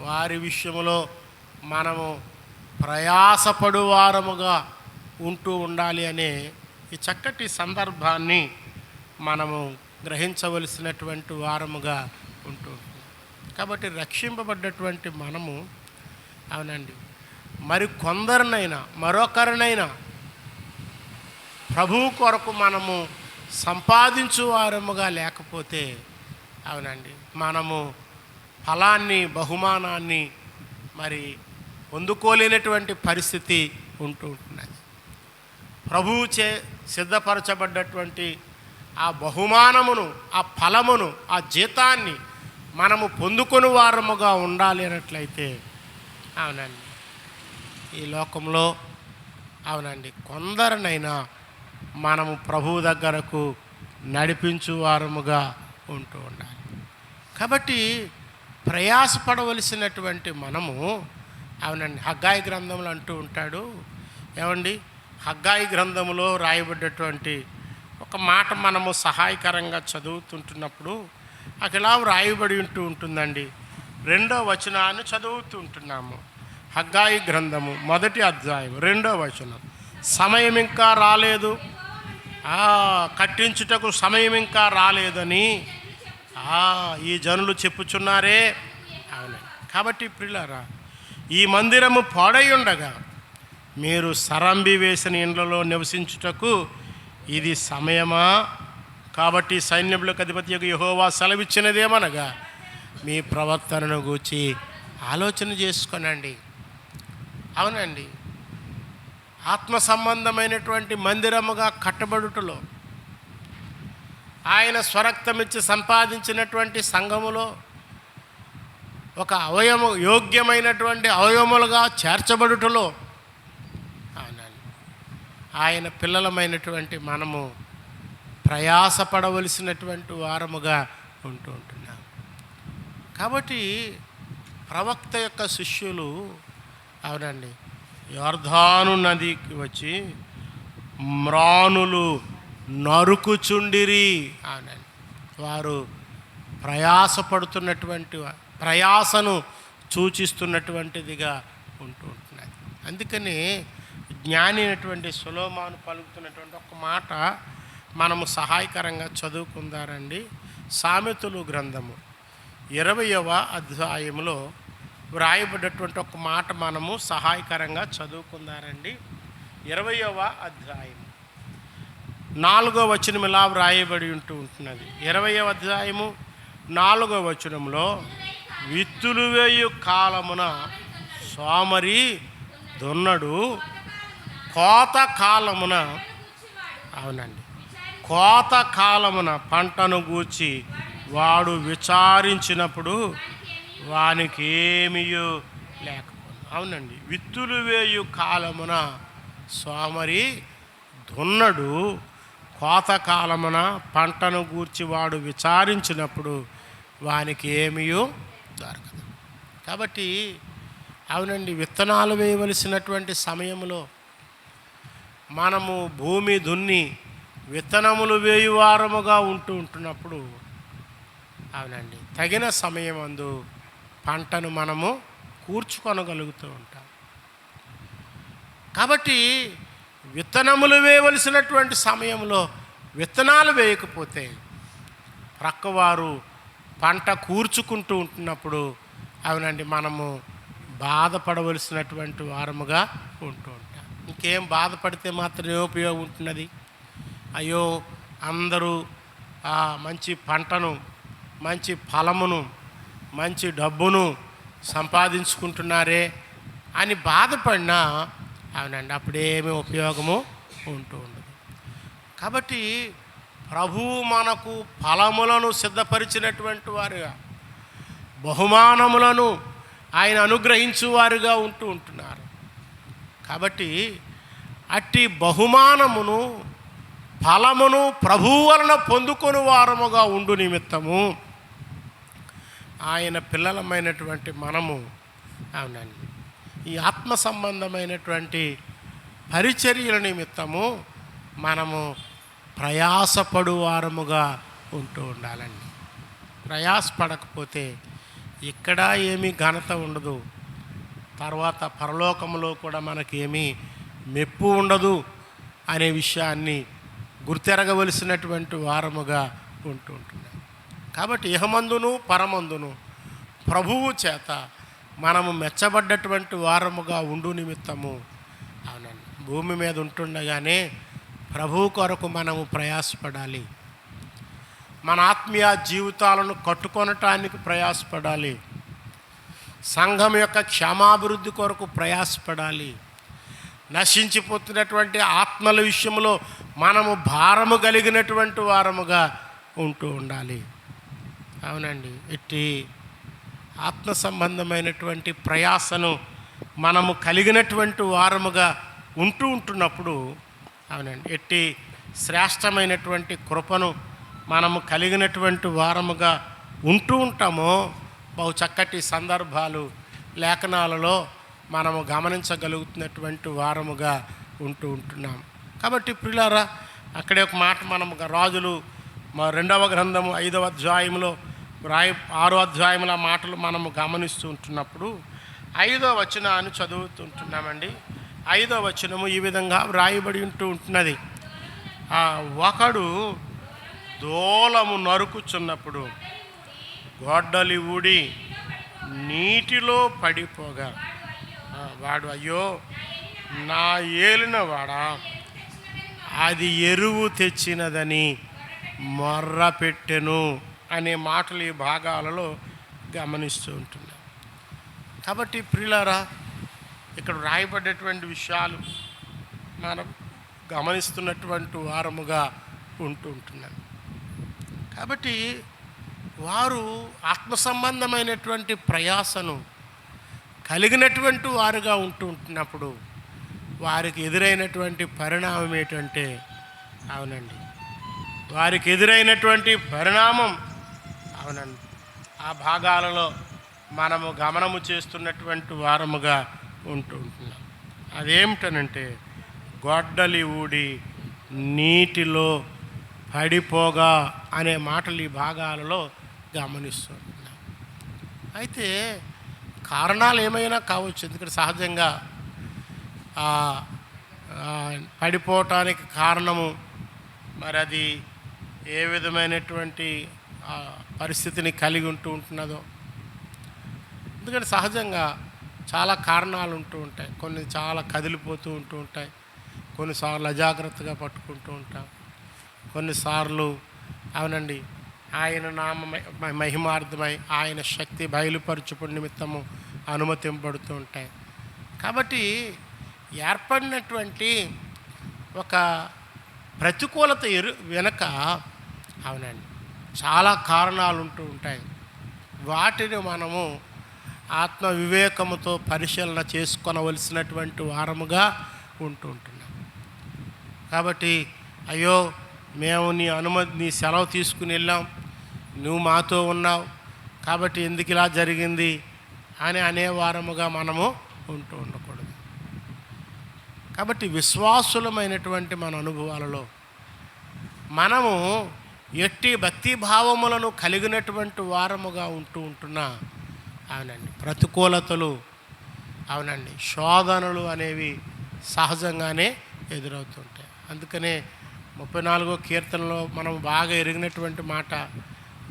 వారి విషయంలో మనము ప్రయాసపడు వారముగా ఉంటూ ఉండాలి అనే ఈ చక్కటి సందర్భాన్ని మనము గ్రహించవలసినటువంటి వారముగా ఉంటూ ఉంటున్నాం. కాబట్టి రక్షింపబడ్డటువంటి మనము అవునండి మరి కొందరినైనా మరొకరినైనా ప్రభువు కొరకు మనము సంపాదించు వారముగా లేకపోతే అవునండి మనము ఫలాన్ని బహుమానాన్ని మరి పొందుకోలేనటువంటి పరిస్థితి ఉంటూ ఉంటున్నది. ప్రభువుచే సిద్ధపరచబడ్డటువంటి ఆ బహుమానమును ఆ ఫలమును ఆ జీతాన్ని మనము పొందుకొని వారముగా ఉండాలి అన్నట్లయితే అవునండి ఈ లోకంలో అవునండి కొందరినైనా మనము ప్రభువు దగ్గరకు నడిపించు వారముగా ఉంటూ ఉండాలి. కాబట్టి ప్రయాసపడవలసినటువంటి మనము అవునండి హగ్గాయి గ్రంథంలో అంటూ ఉంటాడు. హగ్గాయి గ్రంథంలో రాయబడ్డటువంటి ఒక మాట మనము సహాయకరంగా చదువుతుంటున్నప్పుడు అక్కడ రాయబడి ఉంటుందండి. 2వ వచనాన్ని చదువుతూ ఉంటున్నాము. హగ్గాయి గ్రంథము 1వ అధ్యాయం 2వ వచనం. సమయం ఇంకా రాలేదు, కట్టించుటకు సమయం ఇంకా రాలేదని ఈ జనులు చెప్పుచున్నారే. అవును. కాబట్టి ప్రియులారా ఈ మందిరము పాడై ఉండగా మీరు సరంబి వేసిన ఇండ్లలో నివసించుటకు ఇది సమయమా? కాబట్టి సైన్యములకు అధిపతి యెహోవా సెలవిచ్చినదేమనగా మీ ప్రవర్తనను గూర్చి ఆలోచన చేసుకోనండి. అవునండి ఆత్మ సంబంధమైనటువంటి మందిరముగా కట్టబడుటలో ఆయన స్వరక్తమిచ్చి సంపాదించినటువంటి సంఘములో ఒక యోగ్యమైనటువంటి అవయవములుగా చేర్చబడుటలో అవునండి ఆయన పిల్లలమైనటువంటి మనము ప్రయాసపడవలసినటువంటి వారముగా ఉంటూ ఉంటున్నాం. కాబట్టి ప్రవక్త యొక్క శిష్యులు అవునండి యొర్దాను నదికి వచ్చి మ్రానులు నరుకుచుండిరి. అవునండి వారు ప్రయాసపడుతున్నటువంటి ప్రయాసను సూచిస్తున్నటువంటిదిగా ఉంటూ ఉంటున్నది. అందుకని జ్ఞాని అయినటువంటి సొలొమోను పలుకుతున్నటువంటి ఒక మాట మనము సహాయకరంగా చదువుకుందారండి. సామెతలు గ్రంథము 20వ అధ్యాయంలో వ్రాయబడ్డటువంటి ఒక మాట మనము సహాయకరంగా చదువుకుందారండి. 20వ అధ్యాయం 4వ వచనం ఇలా వ్రాయబడి ఉంటున్నది. 20వ అధ్యాయము 4వ వచనంలో విత్తులు వేయు కాలమున సోమరి దున్నడు, కోత కాలమున అవునండి కోత కాలమున పంటను గూర్చి వాడు విచారించినప్పుడు వానికి ఏమీయూ లేకపోయింది. అవునండి, విత్తులు వేయు కాలమున సోమరి దున్నడు, కోత కాలమున పంటను గూర్చి వాడు విచారించినప్పుడు వానికి ఏమీయూ దొరకదు. కాబట్టి అవునండి, విత్తనాలు వేయవలసినటువంటి సమయంలో మనము భూమి దున్ని విత్తనములు వేయువారముగా ఉంటున్నప్పుడు అవునండి, తగిన సమయమందు పంటను మనము కూర్చుకొనగలుగుతూ ఉంటాం. కాబట్టి విత్తనములు వేయవలసినటువంటి సమయంలో విత్తనాలు వేయకపోతే ప్రక్కవారు పంట కూర్చుకుంటూ ఉంటున్నప్పుడు అవునండి, మనము బాధపడవలసినటువంటి వారముగా ఉంటూ ఉంటాం. ఇంకేం బాధపడితే మాత్రం ఏ ఉపయోగం ఉంటున్నది? అయ్యో, అందరూ మంచి పంటను, మంచి ఫలమును, మంచి డబ్బును సంపాదించుకుంటున్నారే అని బాధపడినా అవునండి, అప్పుడేమీ ఉపయోగము ఉంటూ ఉండదు. కాబట్టి ప్రభువు మనకు ఫలములను సిద్ధపరిచినటువంటి వారుగా, బహుమానములను ఆయన అనుగ్రహించువారుగా ఉంటున్నారు. కాబట్టి అట్టి బహుమానమును, ఫలమును ప్రభువు వలన పొందుకొని వారముగా ఉండు నిమిత్తము ఆయన పిల్లలమైనటువంటి మనము అవునండి, ఈ ఆత్మ సంబంధమైనటువంటి పరిచర్యల నిమిత్తము మనము ప్రయాసపడు వారముగా ఉంటూ ఉండాలండి. ప్రయాసపడకపోతే ఇక్కడ ఏమీ ఘనత ఉండదు, తర్వాత పరలోకములో కూడా మనకేమీ మెప్పు ఉండదు అనే విషయాన్ని గుర్తెరగవలసినటువంటి వారముగా ఉంటున్నాం. కాబట్టి ఇహమందును పరమందును ప్రభువు చేత మనము మెచ్చబడ్డటువంటి వారముగా ఉండు నిమిత్తము అవునండి, భూమి మీద ఉంటుండగానే ప్రభువు కొరకు మనము ప్రయాసపడాలి. మన ఆత్మీయ జీవితాలను కట్టుకొనటానికి ప్రయాసపడాలి. సంఘం యొక్క క్షేమాభివృద్ధి కొరకు ప్రయాసపడాలి. నశించిపోతున్నటువంటి ఆత్మల విషయంలో మనము భారము కలిగినటువంటి వారముగా ఉంటూ ఉండాలి. అవునండి, ఇట్టి ఆత్మ సంబంధమైనటువంటి ప్రయాసను మనము కలిగినటువంటి వారముగా ఉంటున్నప్పుడు అవునండి, ఎట్టి శ్రేష్టమైనటువంటి కృపను మనము కలిగినటువంటి వారముగా ఉంటామో బహు చక్కటి సందర్భాలు లేఖనాలలో మనము గమనించగలుగుతున్నటువంటి వారముగా ఉంటున్నాం. కాబట్టి ప్రియులారా, అక్కడే ఒక మాట మనము రాజులు 2వ గ్రంథము 5వ అధ్యాయంలో 6వ అధ్యాయముల మాటలు మనము గమనిస్తూ ఉంటున్నప్పుడు 5వ వచనాన్ని చదువుతుంటున్నామండి. 5వ వచనము ఈ విధంగా వ్రాయబడి ఉంటున్నది. ఒకడు దూలము నరుకుచున్నప్పుడు గొడ్డలి ఊడి నీటిలో పడిపోగా వాడు, అయ్యో నా ఏలిన వాడా, అది ఎరువు తెచ్చినదని మొర్ర పెట్టెను అనే మాటలు ఈ భాగాలలో గమనిస్తూ ఉంటున్నాం. కాబట్టి ప్రియులారా, ఇక్కడ రాయబడ్డటువంటి విషయాలు మనం గమనిస్తున్నటువంటి వారముగా ఉంటున్నాం. కాబట్టి వారు ఆత్మ సంబంధమైనటువంటి ప్రయాసను కలిగినటువంటి వారుగా ఉంటున్నప్పుడు వారికి ఎదురైనటువంటి పరిణామం ఏంటంటే అవునండి, వారికి ఎదురైనటువంటి పరిణామం అవునండి, ఆ భాగాలలో మనము గమనము చేస్తున్నటువంటి వారముగా ఉంటున్నాం. అదేమిటనంటే గొడ్డలి ఊడి నీటిలో పడిపోగా అనే మాటలు ఈ భాగాలలో గమనిస్తున్నాం. అయితే కారణాలు ఏమైనా కావచ్చు, ఎందుకంటే సహజంగా పడిపోవటానికి కారణము మరి అది ఏ విధమైనటువంటి పరిస్థితిని కలిగి ఉంటున్నదో. ఎందుకంటే సహజంగా చాలా కారణాలు ఉంటాయి. కొన్ని చాలా కదిలిపోతూ ఉంటాయి, కొన్నిసార్లు అజాగ్రత్తగా పట్టుకుంటూ ఉంటాం, కొన్నిసార్లు అవునండి ఆయన నామ మహిమార్థమై ఆయన శక్తి బయలుపరచుకుని నిమిత్తము అనుమతింపబడుతూ ఉంటాయి. కాబట్టి ఏర్పడినటువంటి ఒక ప్రతికూలత వెనక అవునండి చాలా కారణాలు ఉంటూ ఉంటాయి. వాటిని మనము ఆత్మ వివేకముతో పరిశీలన చేసుకొనవలసినటువంటి వారముగా ఉంటున్నాం. కాబట్టి అయ్యో మేము నీ సెలవు తీసుకుని వెళ్ళాం, నువ్వు మాతో ఉన్నావు కాబట్టి ఎందుకు ఇలా జరిగింది అని అనే వారముగా మనము ఉండకూడదు. కాబట్టి విశ్వాసులమైనటువంటి మన అనుభవాలలో మనము ఎట్టి భక్తి భావములను కలిగినటువంటి వారముగా ఉంటున్నా అవునండి ప్రతికూలతలు అవునండి శోధనలు అనేవి సహజంగానే ఎదురవుతుంటాయి. అందుకనే 34వ కీర్తనలో మనం బాగా ఎరిగినటువంటి మాట,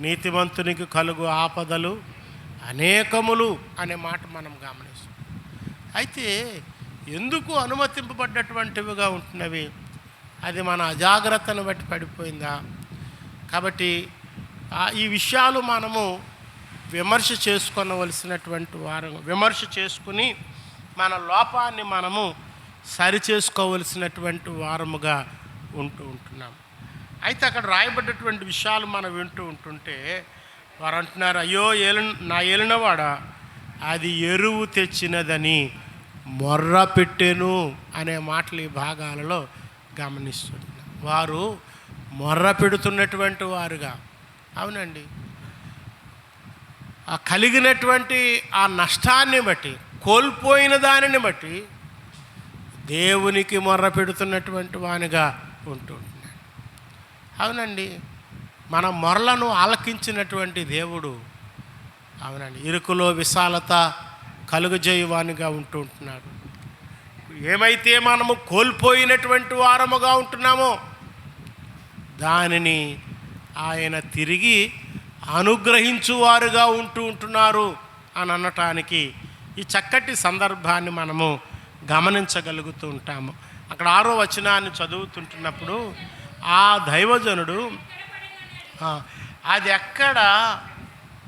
నీతిమంతునికి కలుగు ఆపదలు అనేకములు అనే మాట మనం గమనిస్తాం. అయితే ఎందుకు అనుమతింపబడ్డటువంటివిగా ఉంటున్నవి? అది మన అజాగ్రత్తను బట్టి పడిపోయిందా? కాబట్టి ఈ విషయాలు మనము విమర్శ చేసుకోవలసినటువంటి వారు, విమర్శ చేసుకుని మన లోపాన్ని మనము సరిచేసుకోవలసినటువంటి వారముగా ఉంటున్నాం. అయితే అక్కడ రాయబడ్డటువంటి విషయాలు మనం వింటూ ఉంటుంటే వారు అంటున్నారు, అయ్యో నా ఏలినవాడా అది ఎరువు తెచ్చినదని మొర్ర పెట్టెను అనే మాటలు ఈ భాగాలలో గమనిస్తున్నారు. వారు మొర్ర పెడుతున్నటువంటి వారుగా అవునండి ఆ కలిగినటువంటి ఆ నష్టాన్ని బట్టి, కోల్పోయిన దానిని బట్టి దేవునికి మొర్ర పెడుతున్నటువంటి వానిగా ఉంటున్నాడు. అవునండి మన మొరలను ఆలకించినటువంటి దేవుడు అవునండి ఇరుకులో విశాలత కలుగజేయువానిగా ఉంటున్నాడు. ఏమైతే మనము కోల్పోయినటువంటి వారముగా ఉంటున్నామో దానిని ఆయన తిరిగి అనుగ్రహించువారుగా ఉంటున్నారు అని అనటానికి ఈ చక్కటి సందర్భాన్ని మనము గమనించగలుగుతూ ఉంటాము. అక్కడ 6వ వచనాన్ని చదువుతుంటున్నప్పుడు ఆ దైవజనుడు అది ఎక్కడ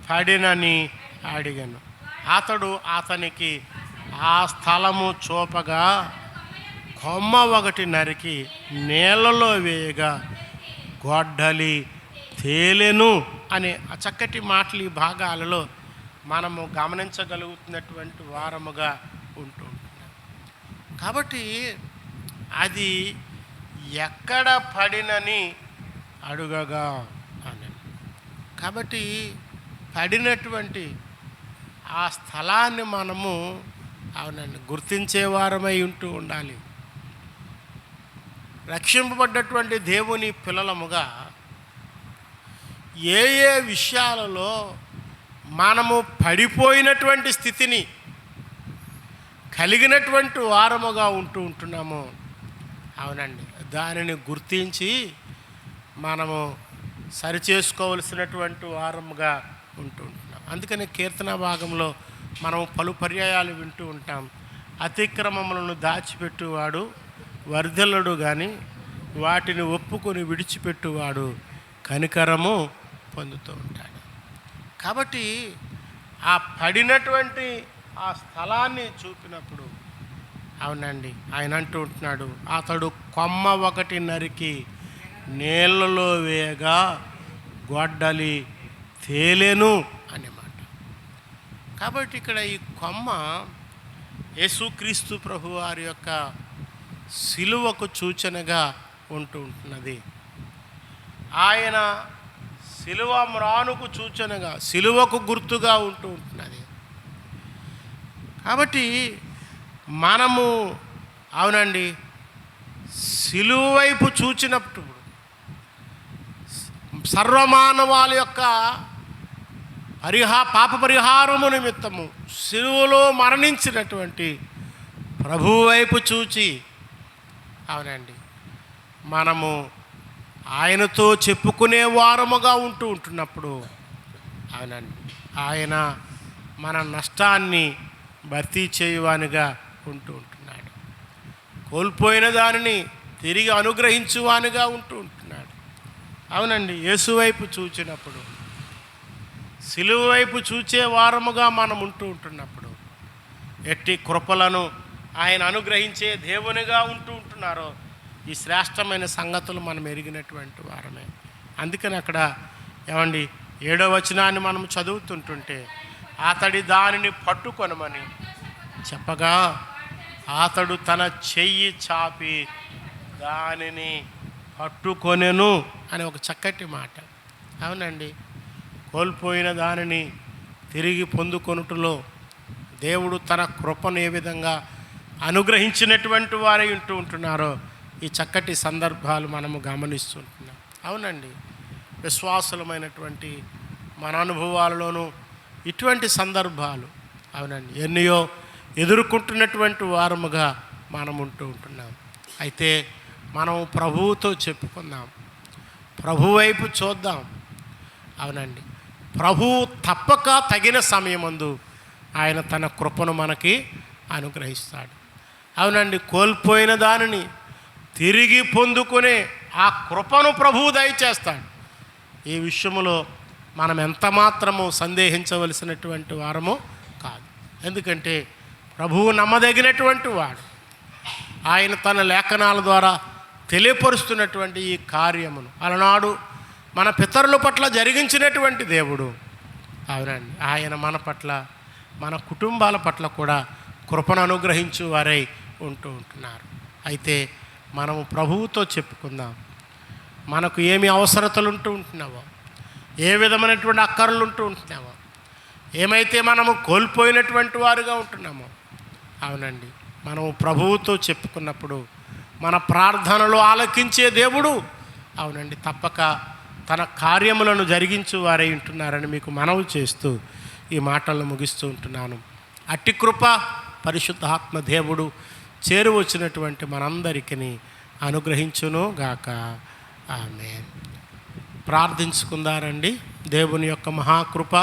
పడినని అడిగాను. అతనికి ఆ స్థలము చూపగా కొమ్మ ఒకటి నరికి నీళ్ళలో వేయగా గొడ్డలి తేలెను అనే ఆ చక్కటి మాటలు ఈ భాగాలలో మనము గమనించగలుగుతున్నటువంటి వారముగా ఉంటున్నాం. కాబట్టి అది ఎక్కడ పడినని అడుగగా అని, కాబట్టి పడినటువంటి ఆ స్థలాన్ని మనము అవునండి గుర్తించే వారమై ఉండాలి. రక్షింపబడ్డటువంటి దేవుని పిల్లలముగా ఏ ఏ విషయాలలో మనము పడిపోయినటువంటి స్థితిని కలిగినటువంటి వారముగా ఉంటున్నామో అవునండి దానిని గుర్తించి మనము సరిచేసుకోవలసినటువంటి వారముగా ఉంటున్నాం. అందుకని కీర్తన భాగంలో మనం పలు పర్యాయాలు వింటూ ఉంటాం, అతిక్రమములను దాచిపెట్టువాడు వర్ధిల్లడు కానీ వాటిని ఒప్పుకొని విడిచిపెట్టువాడు కనికరము పొందుతూ ఉంటాడు. కాబట్టి ఆ పడినటువంటి ఆ స్థలాన్ని చూపినప్పుడు అవునండి ఆయన అంటూ ఉంటున్నాడు, అతడు కొమ్మ ఒకటి నరికి నీళ్ళలో వేయగా గొడ్డలి తేలెను అనే మాట. కాబట్టి ఇక్కడ ఈ కొమ్మ యేసుక్రీస్తు ప్రభు వారి యొక్క సిలువకు సూచనగా ఉంటున్నది. ఆయన సిలువ మ్రానుకు సూచనగా, సిలువకు గుర్తుగా ఉంటున్నది. కాబట్టి మనము అవునండి సిలువ వైపు చూచినప్పుడు సర్వమానవాళి యొక్క పాప పరిహారము నిమిత్తము సిలువలో మరణించినటువంటి ప్రభువు వైపు చూచి అవునండి మనము ఆయనతో చెప్పుకునే వారముగా ఉంటున్నప్పుడు అవునండి ఆయన మన నష్టాన్ని భర్తీ చేయువానిగా ఉంటున్నాడు. కోల్పోయిన దానిని తిరిగి అనుగ్రహించువానిగా ఉంటున్నాడు. అవునండి యేసు వైపు చూచినప్పుడు, సిలువ వైపు చూచే వారముగా మనం ఉంటున్నప్పుడు ఎట్టి కృపలను ఆయన అనుగ్రహించే దేవునిగా ఉంటున్నారో ఈ శ్రేష్టమైన సంగతులు మనం ఎరిగినటువంటి వారమే. అందుకని అక్కడ ఏమండి 7వ వచనాన్ని మనం చదువుతుంటుంటే, అతడి దానిని పట్టుకొనమని చెప్పగా అతడు తన చెయ్యి చాపి దానిని పట్టుకొనెను అని ఒక చక్కటి మాట. అవునండి, కోల్పోయిన దానిని తిరిగి పొందుకొనుటలో దేవుడు తన కృపను ఏ విధంగా అనుగ్రహించినటువంటి వారై ఉంటున్నారో ఈ చక్కటి సందర్భాలు మనము గమనిస్తుంటున్నాం. అవునండి, విశ్వాసులమైనటువంటి మన అనుభవాలలోనూ ఇటువంటి సందర్భాలు అవునండి ఎన్నయో ఎదుర్కొంటున్నటువంటి వారముగా మనం ఉంటున్నాం. అయితే మనం ప్రభువుతో చెప్పుకుందాం, ప్రభు వైపు చూద్దాం. అవునండి, ప్రభువు తప్పక తగిన సమయమందు ఆయన తన కృపను మనకి అనుగ్రహిస్తాడు. అవునండి, కోల్పోయిన దానిని తిరిగి పొందుకునే ఆ కృపను ప్రభువు దయచేస్తాడు. ఈ విషయంలో మనం ఎంత మాత్రము సందేహించవలసినటువంటి వారము కాదు. ఎందుకంటే ప్రభువు నమ్మదగినటువంటి వాడు. ఆయన తన లేఖనాల ద్వారా తెలియపరుస్తున్నటువంటి ఈ కార్యమును అలనాడు మన పితరుల పట్ల జరిగించినటువంటి దేవుడు. అవునండి, ఆయన మన పట్ల మన కుటుంబాల పట్ల కూడా కృపను అనుగ్రహించు వారై ఉంటున్నారు. అయితే మనము ప్రభువుతో చెప్పుకుందాం. మనకు ఏమి అవసరతలు ఉంటున్నావో, ఏ విధమైనటువంటి అక్కర్లు ఉంటున్నావో, ఏమైతే మనము కోల్పోయినటువంటి వారుగా ఉంటున్నామో, అవునండి, మనము ప్రభువుతో చెప్పుకున్నప్పుడు మన ప్రార్థనలు ఆలకించే దేవుడు అవునండి తప్పక తన కార్యములను జరిగించు వారై ఉంటున్నారని మీకు మనవి చేస్తూ ఈ మాటలను ముగిస్తూ ఉంటున్నాను. అట్టి కృప పరిశుద్ధాత్మ దేవుడు చేరువచ్చినటువంటి మనందరికీ అనుగ్రహించును గాక. ఆమేన్. ప్రార్థించుకుందారండి. దేవుని యొక్క మహాకృప